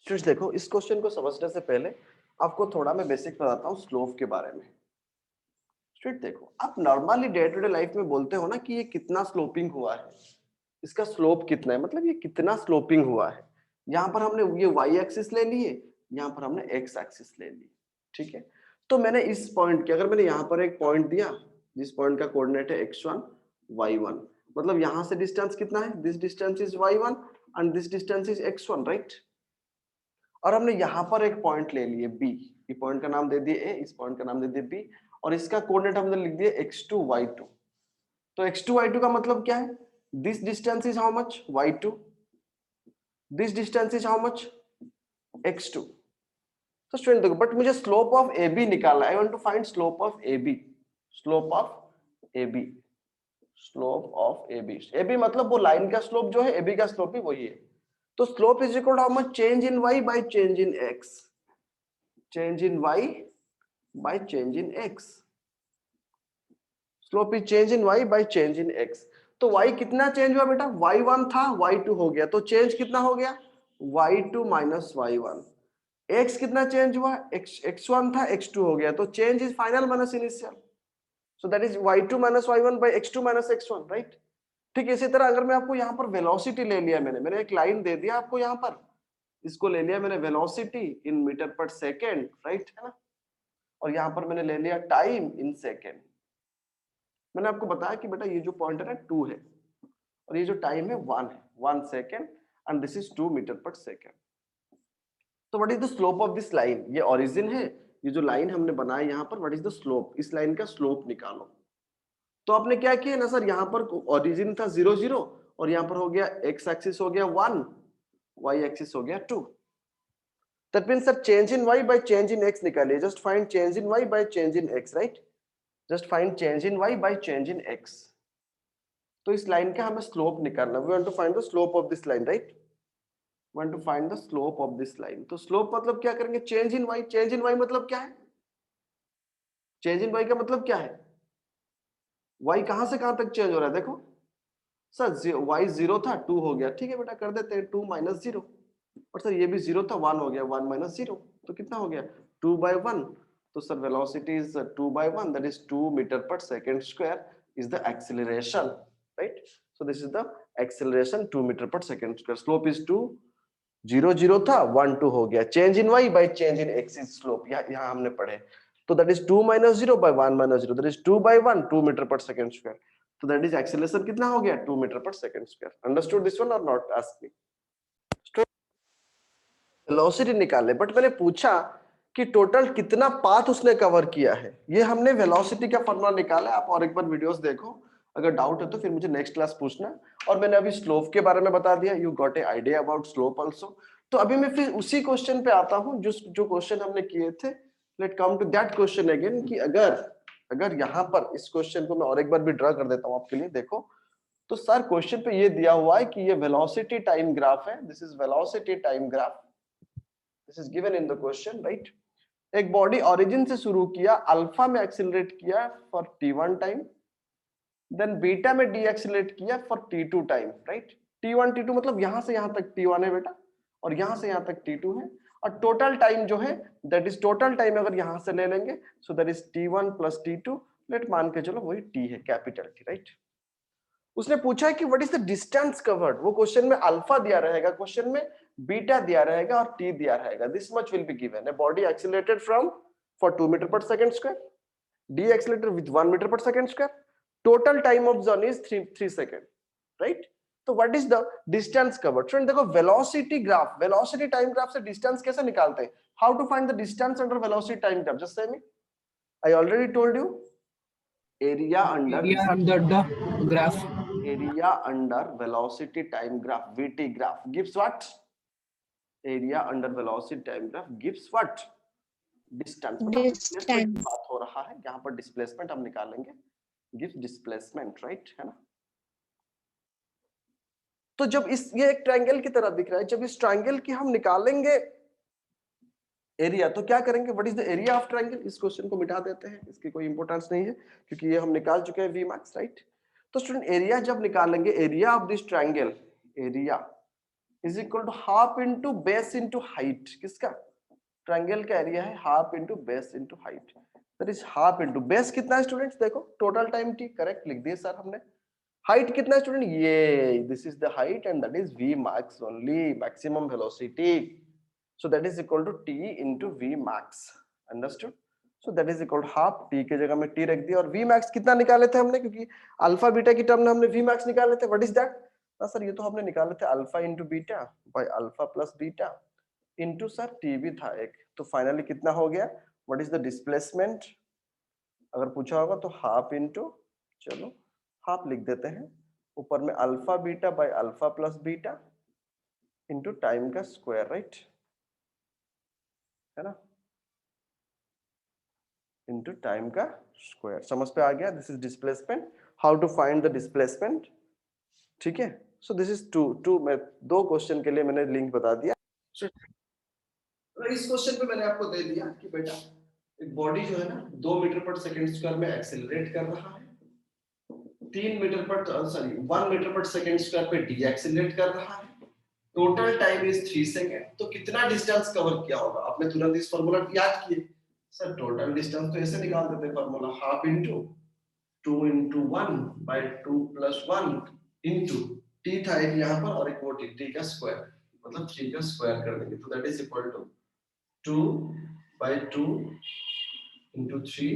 Students देखो, इस question को समझने से पहले आपको थोड़ा मैं बेसिक बताता हूँ स्लोप के बारे में। स्टूडेंट देखो, आप normally day to day life में बोलते हो ना कि ये कितना स्लोपिंग हुआ है, इसका स्लोप कितना है, मतलब ये कितना स्लोपिंग हुआ है। यहाँ पर हमने ये वाई एक्सिस ले लिए, यहाँ पर हमने एक्स एक्सिस ले ली, ठीक है। तो मैंने इस पॉइंट के, अगर मैंने यहाँ पर एक पॉइंट दिया जिस पॉइंट का कोऑर्डिनेट है x1 y1, मतलब यहाँ से डिस्टेंस कितना है, this distance is y1 and this distance is x1, right. और हमने यहाँ पर एक पॉइंट ले लिए b, ये पॉइंट का नाम दे दिए a, इस पॉइंट का नाम दे दिए b, और इसका कोऑर्डिनेट हमने लिख दिया x2 y2। तो x2 y2 का मतलब क्या है, this distance is how much, y2, this distance is how much, x2। तो स्टूडेंट देखो, बट मुझे स्लोप ऑफ AB निकालना है, I want to find slope of AB, slope of AB, slope of AB। AB मतलब वो line का slope जो है, AB का स्लोप भी वही है। तो slope is equal to how much, change in y by change in x, change in y by change in x, slope is change in y by change in x। तो y कितना change हुआ बेटा, y1 था y2 हो गया, तो change कितना हो गया, y2 माइनस y1। x कितना चेंज हुआ, x1 था x2 हो गया, तो change is final minus initial, so that is y2 minus y1 by x2 minus x1, right. ठीक इसी तरह अगर मैं आपको यहाँ पर वेलोसिटी ले लिया, मैंने एक लाइन दे दिया आपको यहाँ पर, इसको ले लिया मैंने वेलोसिटी इन मीटर पर सेकेंड, राइट है ना, और यहाँ पर मैंने ले लिया टाइम इन सेकेंड। मैंने आपको बताया कि बेटा ये जो पॉइंट है ना 2 है, और ये जो टाइम है 1 है, 1 second, and this is 2 metre पर सेकेंड। तो what is the slope of this line, ये ओरिजिन है, ये जो लाइन हमने बनाया यहाँ पर, व्हाट इज द स्लोप, इस लाइन का स्लोप निकालो। तो आपने क्या किया ना सर, यहाँ पर ओरिजिन था 0 0, और यहाँ पर हो गया x एक्सिस हो गया 1, y एक्सिस हो गया 2। That means sir change in y by change in x निकालिए, just find change in y by change in x, right, just find change in y by change in x। तो इस line का हमें slope निकालना, we want to find the slope of this line, right, want to find the slope of this line. तो slope मतलब क्या करेंगे, change in y, change in y मतलब क्या है, चेंज इन y का मतलब क्या है, y कहां से कहां तक चेंज हो रहा है, देखो सर y 0 था 2 हो गया, ठीक है बेटा कर देते हैं 2 माइनस 0, और सर ये भी 0 था 1 हो गया, 1 माइनस 0, तो कितना हो गया 2 बाय 1। तो sir velocity is 2 by 1, that is 2 metre per second square is the acceleration, right. So this is the acceleration 2 metre per second square. Slope is 2, 0 0 था 1 2 हो गया, change in y by change in x is slope, यहाँ हमने पढ़े। तो that is 2 minus 0 by 1 minus 0, that is 2 by 1, 2 metre per second square. तो that is acceleration कितना हो गया, 2 metre per second square. Understood this one और not, ask me. Velocity निकाले, बट मैंने पूछा कि टोटल कितना पाथ उसने कवर किया है, ये हमने वेलोसिटी का फॉर्मूला निकाला। आप और एक बार वीडियोस देखो, अगर डाउट है तो फिर मुझे नेक्स्ट क्लास पूछना। और मैंने अभी स्लोप के बारे में बता दिया, you got a idea about slope also. तो अभी मैं फिर उसी क्वेश्चन पे आता हूं जो क्वेश्चन हमने किए थे। Let come to that question again, कि अगर यहाँ पर इस क्वेश्चन को मैं और एक बार भी ड्रा कर देता हूँ आपके लिए, देखो। तो सर क्वेश्चन पे ये दिया हुआ है कि ये वेलोसिटी टाइम ग्राफ है, this is velocity time graph, this is given in the question, right. एक बॉडी ओरिजिन से शुरू किया, अल्फा में एक्सीलरेट किया for t1 time, then beta में डीएक्सीलरेट किया for t2 time, right. t1 t2 मतलब यहां से यहां तक t1 है बेटा, और यहां से यहां तक t2 है, और टोटल टाइम जो है दैट इज टोटल टाइम अगर यहां से ले लेंगे, so that is t1 plus t2, let मान के चलो वही t है, कैपिटल T, राइट। उसने पूछा है कि what is the distance covered, वो क्वेश्चन में अल्फा दिया रहेगा, क्वेश्चन में बीटा दिया रहेगा और टी दिया रहेगा। This much will be given, a body accelerated from for 2 metre per second square, deaccelerated with 1 meter per second square, total time of journey is 3 second, right. तो what is the distance covered. Friend देखो, velocity graph, velocity time graph से distance कैसे निकालते हैं, how to find the distance under velocity time graph, just say me, I already told you, area under the graph. area under velocity time graph, VT graph gives what, area under velocity time graph gives what, distance। मतलब displacement की Distance. बात हो रहा है यहाँ पर, displacement हम निकालेंगे, gives डिस्प्लेसमेंट, राइट है ना। तो जब ये एक ट्रायंगल की तरह दिख रहा है, जब इस ट्रायंगल की हम निकालेंगे एरिया, तो क्या करेंगे, what is the area of triangle, इस क्वेश्चन को मिटा देते हैं, इसकी कोई इंपॉर्टेंस नहीं है क्योंकि ये हम निकाल चुके हैं वी मार्क्स, राइट। तो स्टूडेंट एरिया जब निकालेंगे, area of this triangle, area is equal to half into base into height. किसका? ट्रायंगल का एरिया है half into base into height, that is half into base कितना है स्टूडेंट्स, देखो total time T, correct लिख दिए सर हमने। Height कितना है स्टूडेंट, ये this is the height and that is v max only, maximum velocity, so that is equal to t into v max, understood. So that is equal to half, t के जगह में t रख दिया, और v max कितना निकाले थे हमने, क्योंकि अल्फा बीटा की टर्म में हमने v max निकाले थे, व्हाट इज दैट? सर ये तो हमने निकाले थे alpha into beta by alpha plus beta into sir T भी था एक, तो फाइनली कितना हो गया, व्हाट इज द डिस्प्लेसमेंट, अगर पूछा होगा तो हाफ इंटू, चलो हाफ लिख देते हैं, ऊपर में alpha beta by alpha plus beta into time का स्क्वायर, राइट, है ना, इंटू टाइम का स्क्वायर। समझ पे आ गया? This is displacement, how to find the displacement, ठीक है। सो दिस इज टू मैं दो क्वेश्चन के लिए मैंने लिंक बता दिया। इस क्वेश्चन पे मैंने आपको दे दिया कि बेटा एक बॉडी जो है ना 2 मीटर पर सेकंड स्क्वायर में एक्सेलरेट कर रहा है, 3 मीटर पर, sorry 1 meter per second square पे डी एक्सेलरेट कर रहा है, टोटल टाइम इज 3 सेकंड, तो कितना डिस्टेंस कवर किया होगा? आपने तुरंत इस फार्मूला याद किए सर, टोटल डिस्टेंस तो ऐसे निकाल देते हैं formula, half into 2 into 1 by 2 plus 1 into t था एक यहाँ पर और एक वो t का स्क्वायर, मतलब 3 का स्क्वायर कर देंगे, तो that is equal to 2 by 2 into 3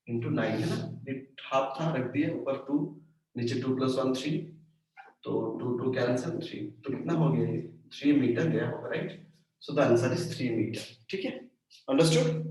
into 9, है ना, ये हाफ था रख दिए, ऊपर 2, नीचे 2 plus 1 3, तो 2 कैंसिल, 3, तो कितना हो गया ये 3 मीटर गया होगा, right, so the answer is 3 metre, ठीक है, अंडरस्टूड।